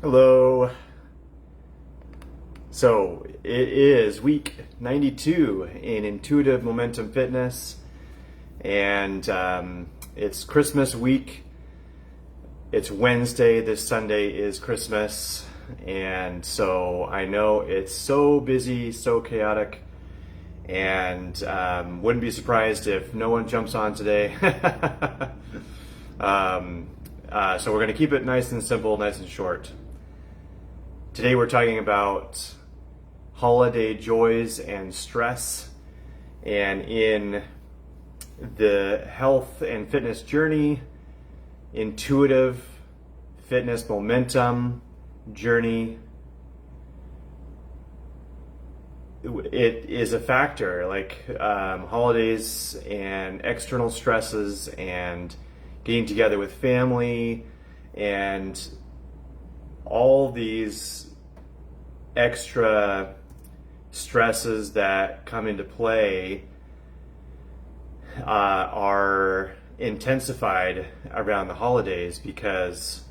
Hello. So it is week 92 in Intuitive Momentum Fitness, and it's Christmas week. It's Wednesday. This Sunday is Christmas, and so I know it's so busy, so chaotic, and wouldn't be surprised if no one jumps on today. So we're going to keep it nice and simple, nice and short. Today we're talking about holiday joys and stress, and in the health and fitness journey, intuitive fitness momentum journey, it is a factor, like holidays and external stresses and getting together with family and all these extra stresses that come into play are intensified around the holidays because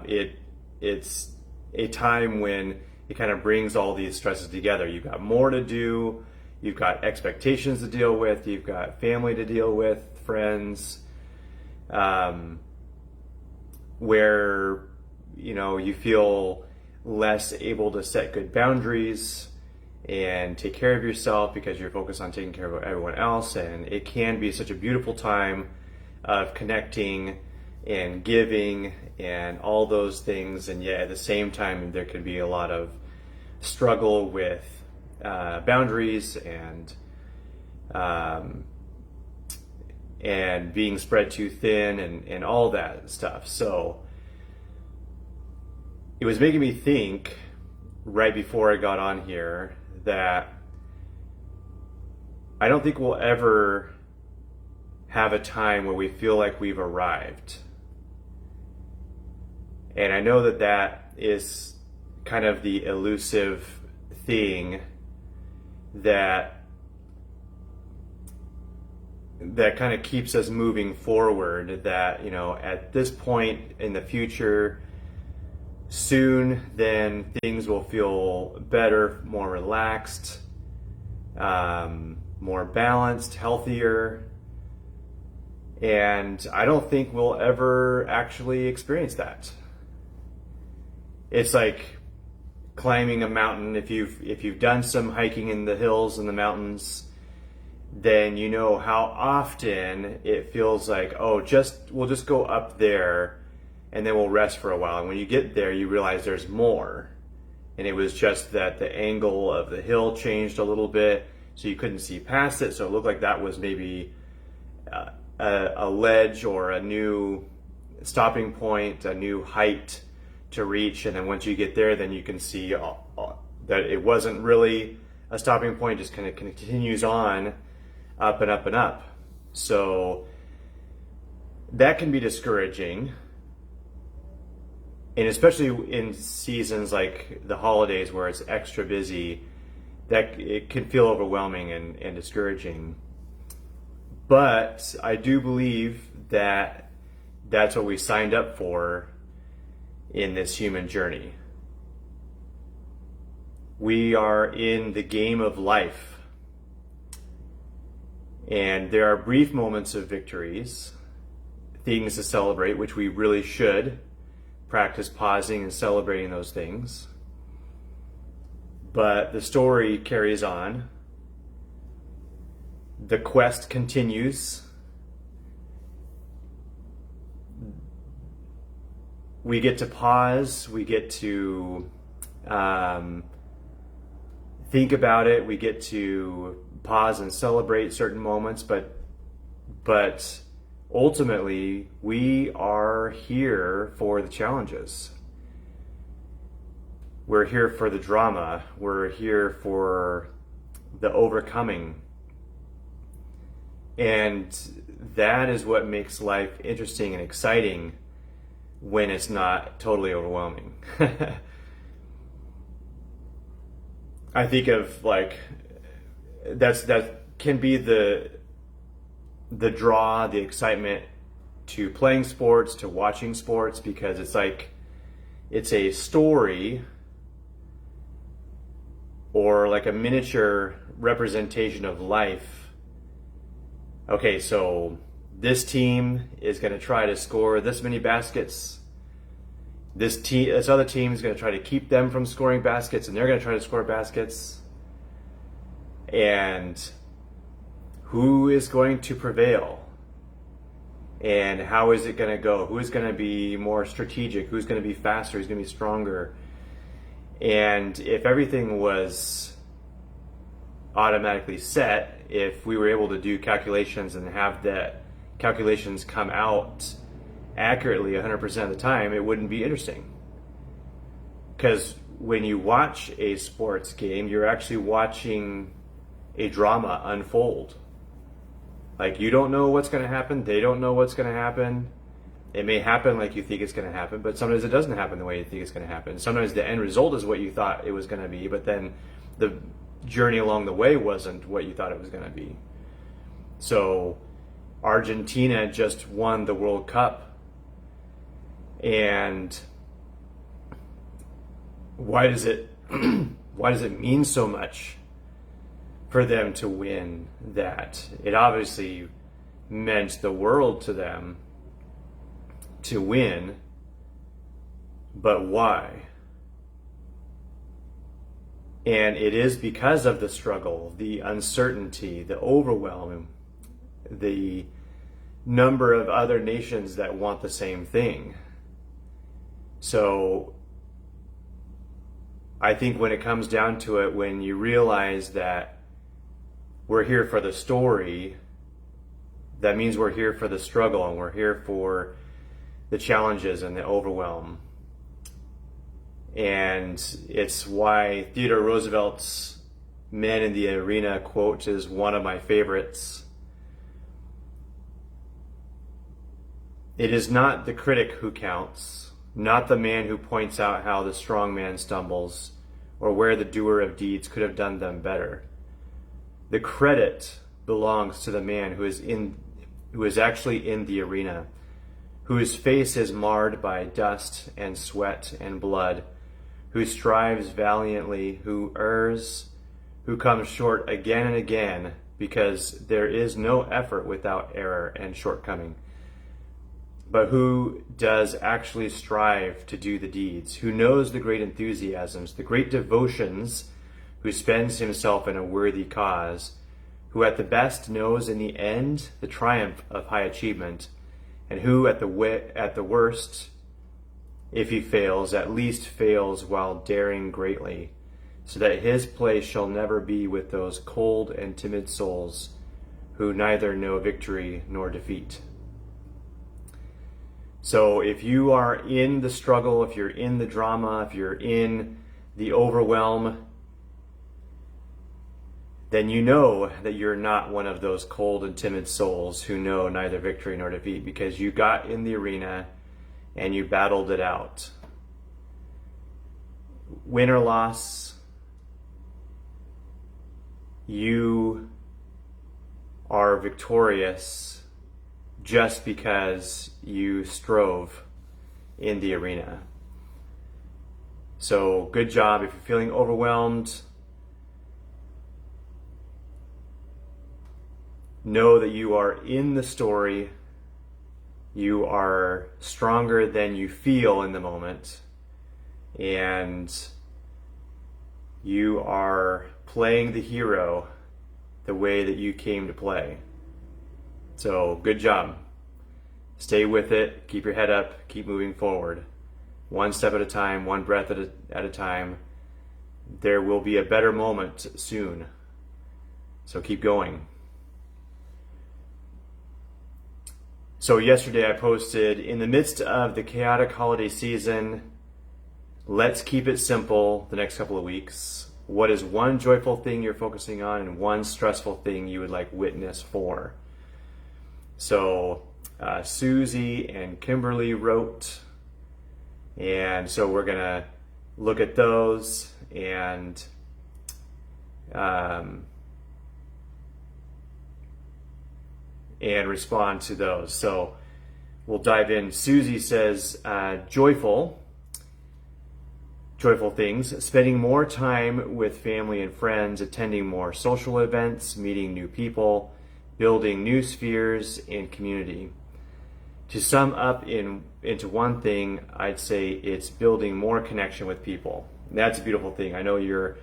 it's a time when it kind of brings all these stresses together. You've got more to do, you've got expectations to deal with, you've got family to deal with, friends, where you feel less able to set good boundaries and take care of yourself because you're focused on taking care of everyone else. And it can be such a beautiful time of connecting and giving and all those things, and yet at the same time there can be a lot of struggle with boundaries and being spread too thin and all that stuff. So it was making me think right before I got on here that I don't think we'll ever have a time where we feel like we've arrived. And I know that that is kind of the elusive thing that kind of keeps us moving forward, that at this point in the future, soon then things will feel better, more relaxed, more balanced, healthier. And I don't think we'll ever actually experience that. It's like climbing a mountain. If you've done some hiking in the hills and the mountains, then you know how often it feels like, we'll just go up there and then we'll rest for a while. And when you get there, you realize there's more. And it was just that the angle of the hill changed a little bit, so you couldn't see past it. So it looked like that was maybe a ledge or a new stopping point, a new height to reach. And then once you get there, then you can see that it wasn't really a stopping point, just kind of continues on up and up and up. So that can be discouraging. And especially in seasons like the holidays where it's extra busy, that it can feel overwhelming and discouraging. But I do believe that that's what we signed up for in this human journey. We are in the game of life. And there are brief moments of victories, things to celebrate, which we really should practice pausing and celebrating those things. But the story carries on. The quest continues. We get to pause. We get to think about it. We get to pause and celebrate certain moments. But ultimately, we are here for the challenges. We're here for the drama. We're here for the overcoming. And that is what makes life interesting and exciting when it's not totally overwhelming. I think of that can be the draw, the excitement to playing sports, to watching sports, because it's like it's a story or like a miniature representation of life. Okay, so this team is going to try to score this many baskets. This other team is going to try to keep them from scoring baskets, and they're going to try to score baskets. And who is going to prevail? And how is it going to go? Who is going to be more strategic? Who's going to be faster? Who's going to be stronger? And if everything was automatically set, if we were able to do calculations and have that calculations come out accurately 100% of the time, it wouldn't be interesting. Because when you watch a sports game, you're actually watching a drama unfold. Like, you don't know what's going to happen. They don't know what's going to happen. It may happen like you think it's going to happen, but sometimes it doesn't happen the way you think it's going to happen. Sometimes the end result is what you thought it was going to be, but then the journey along the way wasn't what you thought it was going to be. So Argentina just won the World Cup. And why does it mean so much for them to win that? It obviously meant the world to them to win, but why? And it is because of the struggle, the uncertainty, the overwhelm, the number of other nations that want the same thing. So I think when it comes down to it, when you realize that we're here for the story, that means we're here for the struggle, and we're here for the challenges and the overwhelm. And it's why Theodore Roosevelt's "Man in the Arena" quote is one of my favorites. It is not the critic who counts, not the man who points out how the strong man stumbles, or where the doer of deeds could have done them better. The credit belongs to the man who is actually in the arena, whose face is marred by dust and sweat and blood, who strives valiantly, who errs, who comes short again and again, because there is no effort without error and shortcoming, but who does actually strive to do the deeds, who knows the great enthusiasms, the great devotions, who spends himself in a worthy cause, who at the best knows in the end the triumph of high achievement, and who at the worst, if he fails, at least fails while daring greatly, so that his place shall never be with those cold and timid souls who neither know victory nor defeat. So if you are in the struggle, if you're in the drama, if you're in the overwhelm, then you know that you're not one of those cold and timid souls who know neither victory nor defeat, because you got in the arena and you battled it out. Win or loss, you are victorious just because you strove in the arena. So good job. If you're feeling overwhelmed, know that you are in the story. You are stronger than you feel in the moment, and you are playing the hero the way that you came to play. So good job. Stay with it. Keep your head up. Keep moving forward. One step at a time, one breath at a time. There will be a better moment soon. So keep going. So yesterday I posted, in the midst of the chaotic holiday season, let's keep it simple the next couple of weeks. What is one joyful thing you're focusing on, and one stressful thing you would like witness for? So Susie and Kimberly wrote, and so we're going to look at those and respond to those. So we'll dive in. Susie says, joyful. joyful things: spending more time with family and friends, attending more social events, meeting new people, building new spheres in community. To sum up into one thing, I'd say it's building more connection with people. That's a beautiful thing. I know you're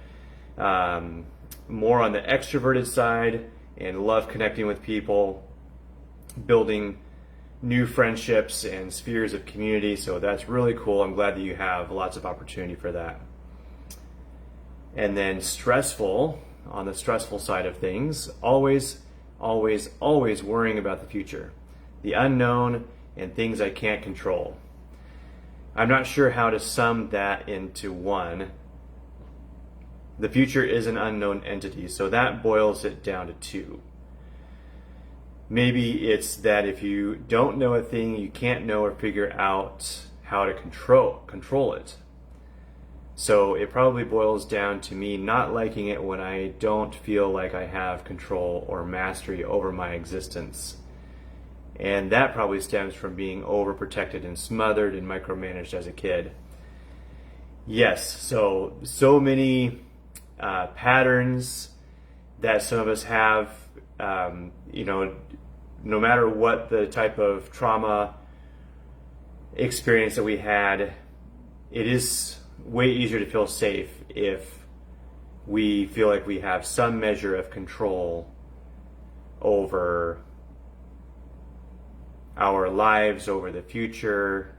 more on the extroverted side and love connecting with people, building new friendships and spheres of community. So that's really cool. I'm glad that you have lots of opportunity for that. And then stressful, on the stressful side of things, always worrying about the future, the unknown, and things I can't control. I'm not sure how to sum that into one. The future is an unknown entity, so that boils it down to two. Maybe it's that if you don't know a thing, you can't know or figure out how to control it. So it probably boils down to me not liking it when I don't feel like I have control or mastery over my existence. And that probably stems from being overprotected and smothered and micromanaged as a kid. Yes, so many patterns that some of us have, no matter what the type of trauma experience that we had, it is way easier to feel safe if we feel like we have some measure of control over our lives, over the future,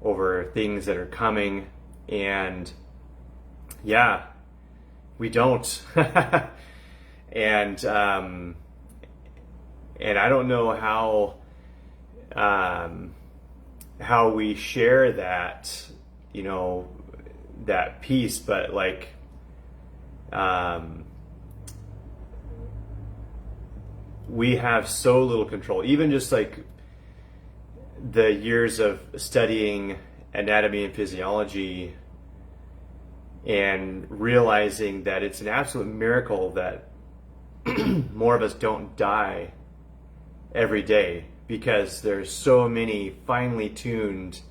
over things that are coming. And yeah, we don't. And I don't know how we share that, that piece, but like, we have so little control. Even just like the years of studying anatomy and physiology and realizing that it's an absolute miracle that more of us don't die every day, because there's so many finely tuned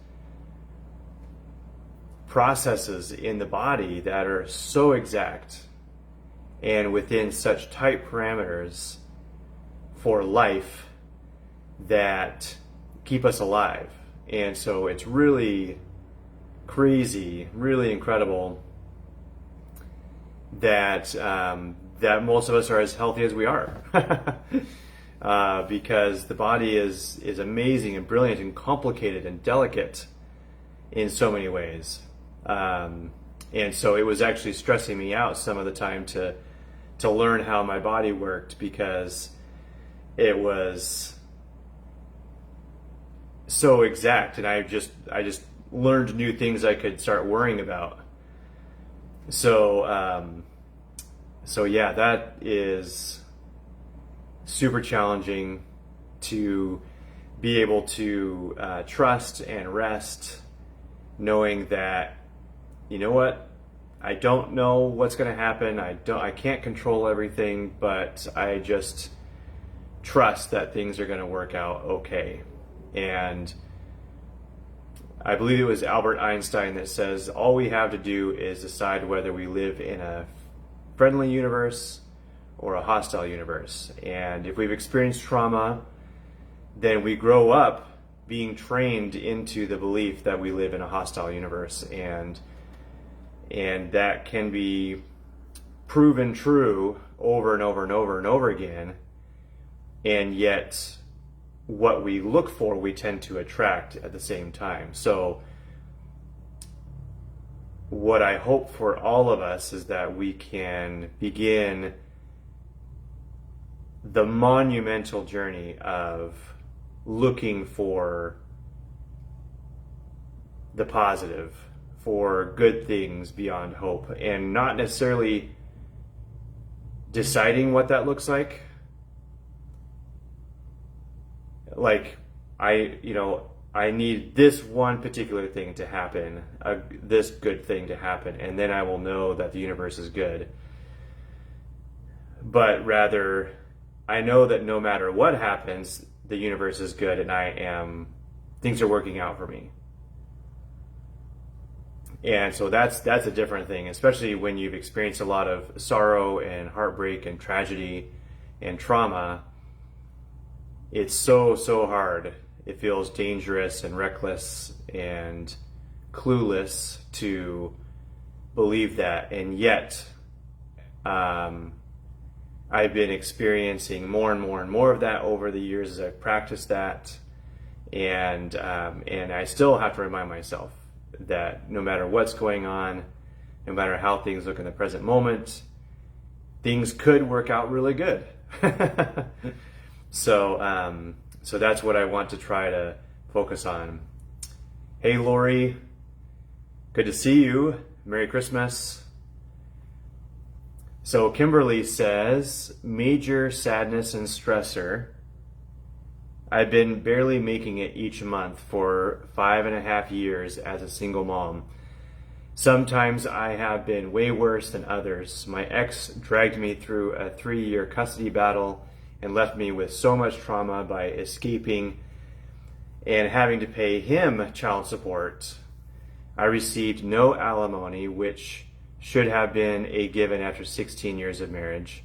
processes in the body that are so exact and within such tight parameters for life that keep us alive. And so it's really crazy, really incredible that that most of us are as healthy as we are. Because the body is amazing and brilliant and complicated and delicate in so many ways. And so it was actually stressing me out some of the time to learn how my body worked, because it was so exact, and I just learned new things I could start worrying about. So yeah, that is super challenging to be able to trust and rest, knowing that, you know what, I don't know what's going to happen. I can't control everything, but I just trust that things are going to work out okay. And I believe it was Albert Einstein that says all we have to do is decide whether we live in a friendly universe or a hostile universe. And if we've experienced trauma, then we grow up being trained into the belief that we live in a hostile universe, and that can be proven true over and over and over and over again. And yet what we look for, we tend to attract at the same time. So what I hope for all of us is that we can begin the monumental journey of looking for the positive, for good things beyond hope, and not necessarily deciding what that looks like. Like, I need this one particular thing to happen, this good thing to happen, and then I will know that the universe is good. But rather, I know that no matter what happens, the universe is good, and things are working out for me. And so that's a different thing, especially when you've experienced a lot of sorrow and heartbreak and tragedy and trauma. It's so hard. It feels dangerous and reckless and clueless to believe that. And yet, I've been experiencing more and more of that over the years as I've practiced that. And I still have to remind myself that no matter what's going on, no matter how things look in the present moment, things could work out really good. So that's what I want to try to focus on. Hey, Lori, good to see you. Merry Christmas. So Kimberly says, major sadness and stressor. I've been barely making it each month for 5.5 years as a single mom. Sometimes I have been way worse than others. My ex dragged me through a 3-year custody battle and left me with so much trauma by escaping and having to pay him child support. I received no alimony, which should have been a given after 16 years of marriage.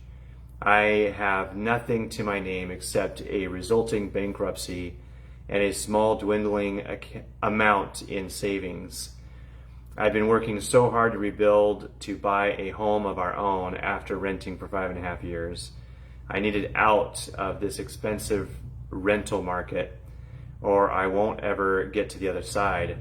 I have nothing to my name except a resulting bankruptcy and a small dwindling amount in savings. I've been working so hard to rebuild to buy a home of our own after renting for 5.5 years. I needed out of this expensive rental market, or I won't ever get to the other side.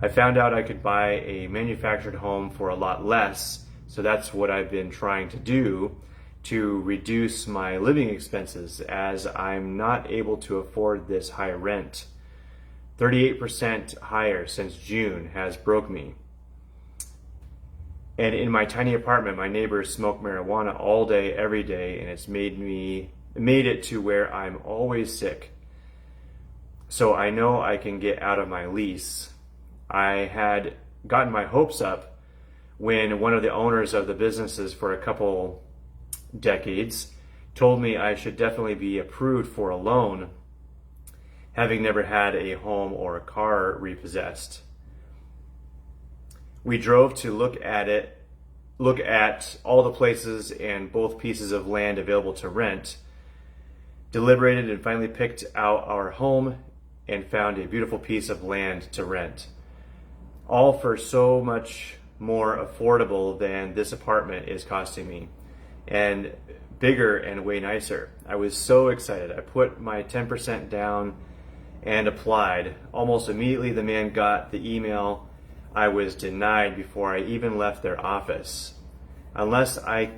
I found out I could buy a manufactured home for a lot less, so that's what I've been trying to do to reduce my living expenses, as I'm not able to afford this high rent. 38% higher since June has broke me. And in my tiny apartment, my neighbors smoke marijuana all day, every day, and it's made it to where I'm always sick. So I know I can get out of my lease. I had gotten my hopes up when one of the owners of the businesses for a couple decades told me I should definitely be approved for a loan, having never had a home or a car repossessed. We drove to look at all the places and both pieces of land available to rent, deliberated and finally picked out our home and found a beautiful piece of land to rent. All for so much more affordable than this apartment is costing me, and bigger and way nicer. I was so excited. I put my 10% down and applied. Almost immediately the man got the email. I was denied before I even left their office. Unless I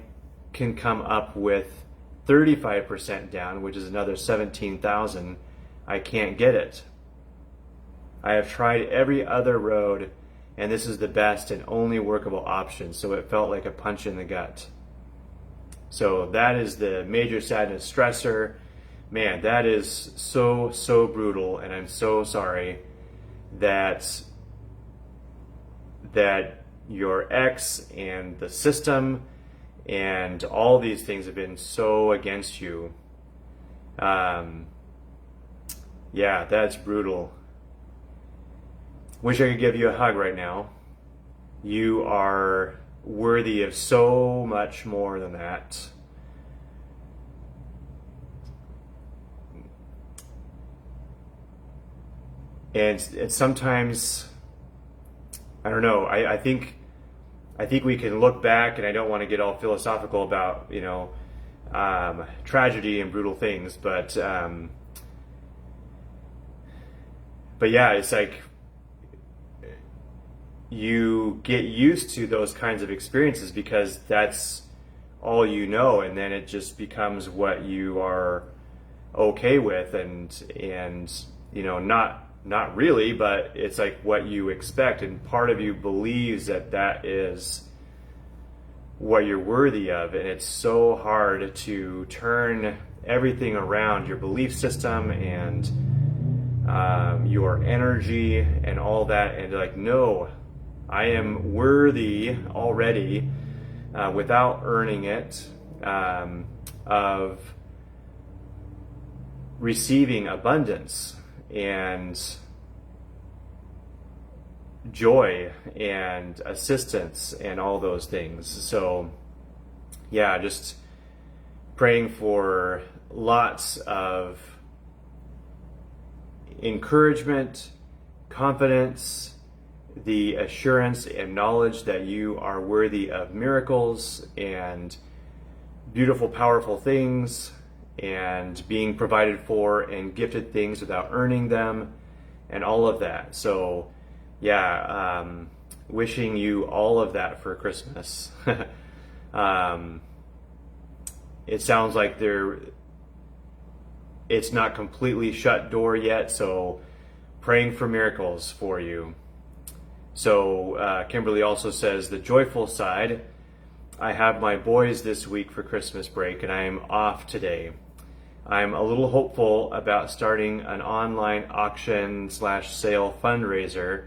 can come up with 35% down, which is another $17,000, I can't get it. I have tried every other road, and this is the best and only workable option, so it felt like a punch in the gut. So that is the major sadness stressor. Man, that is so brutal, and I'm so sorry that your ex and the system and all these things have been so against you. Yeah, that's brutal. Wish I could give you a hug right now. You are worthy of so much more than that. And sometimes, I don't know, I think we can look back, and I don't want to get all philosophical about, tragedy and brutal things, but yeah, it's like you get used to those kinds of experiences because that's all you know, and then it just becomes what you are okay with, and not really, but it's like what you expect, and part of you believes that is what you're worthy of, and it's so hard to turn everything around, your belief system and your energy and all that, and like, no, I am worthy already, without earning it, of receiving abundance. And joy and assistance and all those things. So yeah, just praying for lots of encouragement, confidence, the assurance and knowledge that you are worthy of miracles and beautiful, powerful things, and being provided for and gifted things without earning them, and all of that. So yeah, wishing you all of that for Christmas. It sounds like it's not completely shut door yet, so praying for miracles for you. So Kimberly also says, the joyful side, I have my boys this week for Christmas break and I am off today. I'm a little hopeful about starting an online auction/sale fundraiser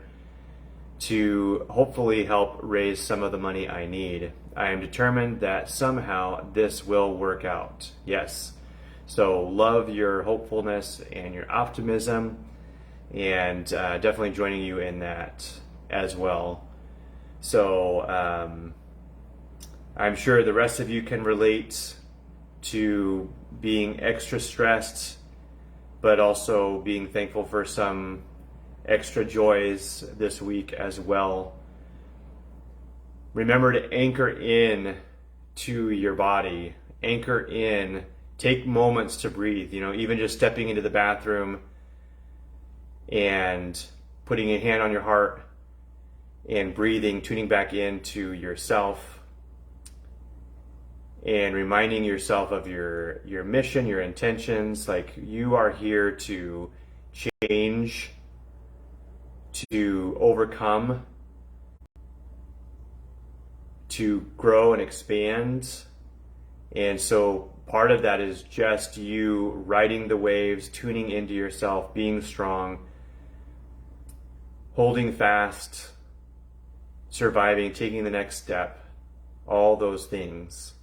to hopefully help raise some of the money I need. I am determined that somehow this will work out. Yes. So love your hopefulness and your optimism, and definitely joining you in that as well. So I'm sure the rest of you can relate to being extra stressed, but also being thankful for some extra joys this week as well. Remember to anchor in to your body, anchor in, take moments to breathe, even just stepping into the bathroom and putting a hand on your heart and breathing, tuning back into yourself and reminding yourself of your mission, your intentions. Like, you are here to change, to overcome, to grow and expand. And so part of that is just you riding the waves, tuning into yourself, being strong, holding fast, surviving, taking the next step, all those things.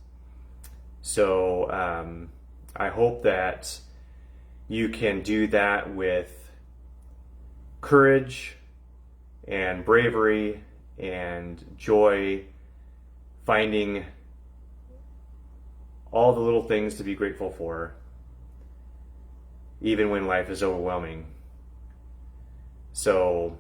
So I hope that you can do that with courage and bravery and joy, finding all the little things to be grateful for, even when life is overwhelming. So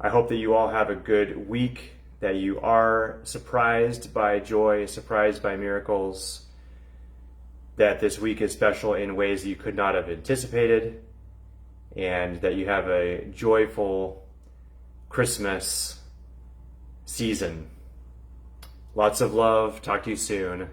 I hope that you all have a good week, that you are surprised by joy, surprised by miracles, that this week is special in ways that you could not have anticipated, and that you have a joyful Christmas season. Lots of love. Talk to you soon.